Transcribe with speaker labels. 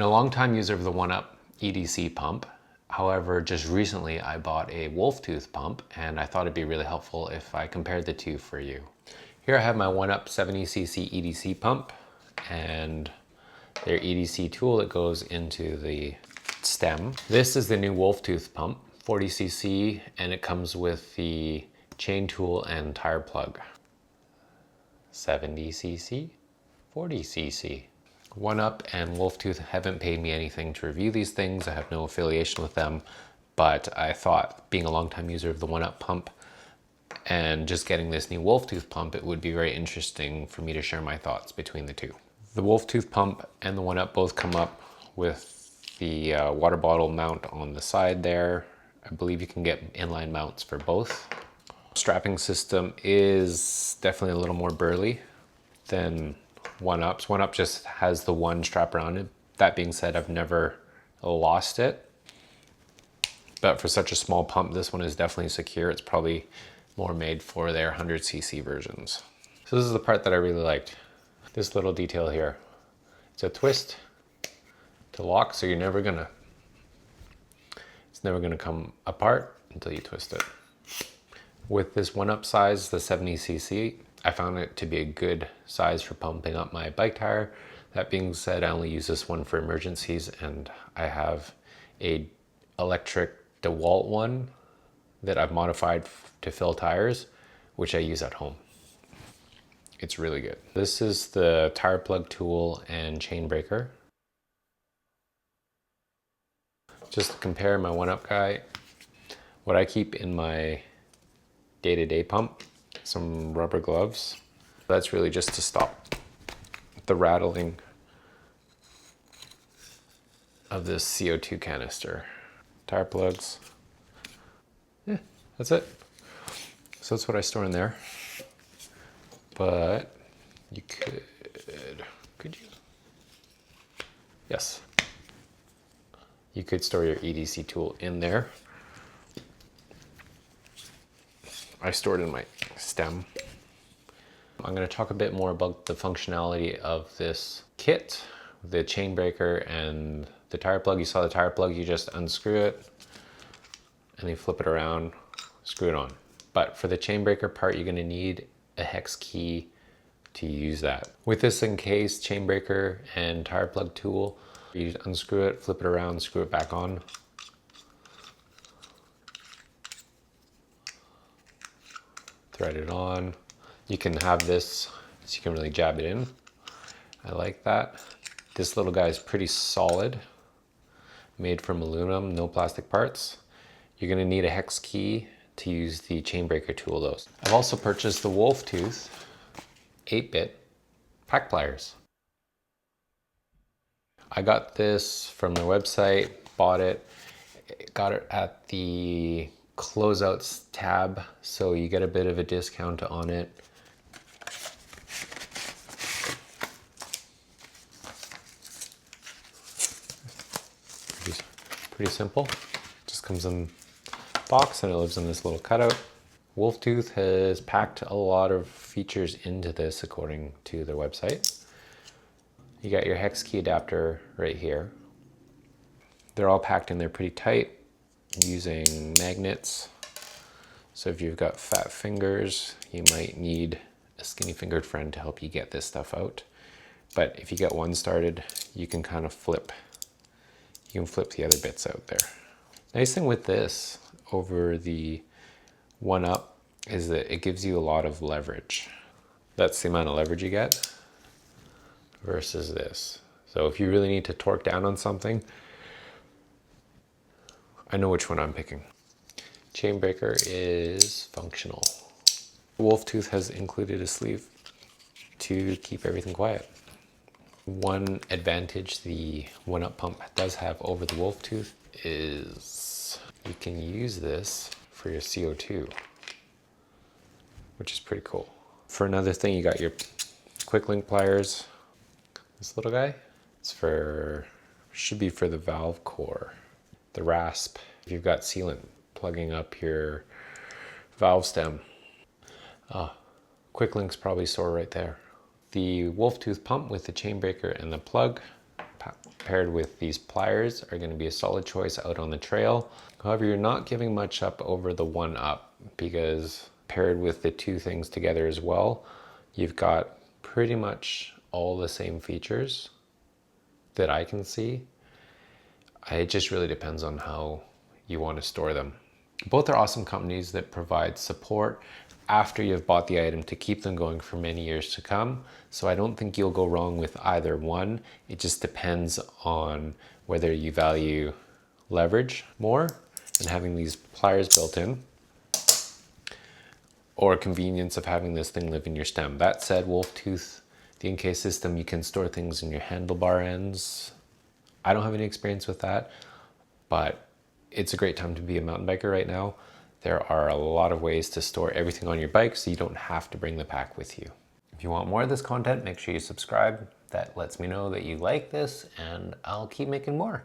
Speaker 1: I'm a long-time user of the OneUp EDC pump. However, just recently I bought a Wolftooth pump and I thought it'd be really helpful if I compared the two for you. Here I have my OneUp 70cc EDC pump and their EDC tool that goes into the stem. This is the new Wolftooth pump, 40cc, and it comes with the chain tool and tire plug. 70cc, 40cc. OneUp and Wolftooth haven't paid me anything to review these things. I have no affiliation with them, but I thought, being a longtime user of the OneUp pump and just getting this new Wolftooth pump, it would be very interesting for me to share my thoughts between the two. The Wolftooth pump and the OneUp both come up with the water bottle mount on the side there. I believe you can get inline mounts for both. Strapping system is definitely a little more burly than OneUp's. OneUp just has the one strap around it. That being said, I've never lost it. But for such a small pump, this one is definitely secure. It's probably more made for their 100cc versions. So this is the part that I really liked. This little detail here. It's a twist to lock, so it's never gonna come apart until you twist it. With this OneUp size, the 70cc, I found it to be a good size for pumping up my bike tire. That being said, I only use this one for emergencies, and I have a electric DeWalt one that I've modified to fill tires, which I use at home. It's really good. This is the tire plug tool and chain breaker. Just to compare my OneUp guy, what I keep in my day-to-day pump, some rubber gloves. That's really just to stop the rattling of this CO2 canister. Tire plugs. Yeah, that's it. So that's what I store in there. But you could you? Yes. You could store your EDC tool in there. I stored it in my stem. I'm going to talk a bit more about the functionality of this kit, the chain breaker and the tire plug. You saw the tire plug, you just unscrew it and then flip it around, screw it on. But for the chain breaker part, you're going to need a hex key to use that. With this encased chain breaker and tire plug tool, you just unscrew it, flip it around, screw it back on. Thread it on. You can have this, so you can really jab it in. I like that. This little guy is pretty solid, made from aluminum, no plastic parts. You're gonna need a hex key to use the chain breaker tool though. I've also purchased the Wolftooth 8-bit pack pliers. I got this from their website, bought it, got it at the closeouts tab, so you get a bit of a discount on it. Pretty simple. Just comes in box and it lives in this little cutout. Wolftooth has packed a lot of features into this according to their website. You got your hex key adapter right here. They're all packed in there pretty tight using magnets. So if you've got fat fingers, you might need a skinny fingered friend to help you get this stuff out. But if you get one started, you can kind of flip. You can flip the other bits out there. Nice thing with this over the OneUp is that it gives you a lot of leverage. That's the amount of leverage you get versus this. So if you really need to torque down on something, I know which one I'm picking. Chain breaker is functional. Wolftooth has included a sleeve to keep everything quiet. One advantage the OneUp pump does have over the Wolftooth is you can use this for your CO2, which is pretty cool. For another thing, you got your quick link pliers. This little guy, it's for, should be for the valve core, the rasp. If you've got sealant plugging up your valve stem. Quick link's probably sore right there. The Wolftooth pump with the chain breaker and the plug paired with these pliers are going to be a solid choice out on the trail. However, you're not giving much up over the OneUp, because paired with the two things together as well, you've got pretty much all the same features that I can see. It just really depends on how you want to store them. Both are awesome companies that provide support after you've bought the item to keep them going for many years to come. So I don't think you'll go wrong with either one. It just depends on whether you value leverage more and having these pliers built in, or convenience of having this thing live in your stem. That said, Wolftooth, the in-case system, you can store things in your handlebar ends. I don't have any experience with that, but it's a great time to be a mountain biker right now. There are a lot of ways to store everything on your bike so you don't have to bring the pack with you. If you want more of this content, make sure you subscribe. That lets me know that you like this, and I'll keep making more.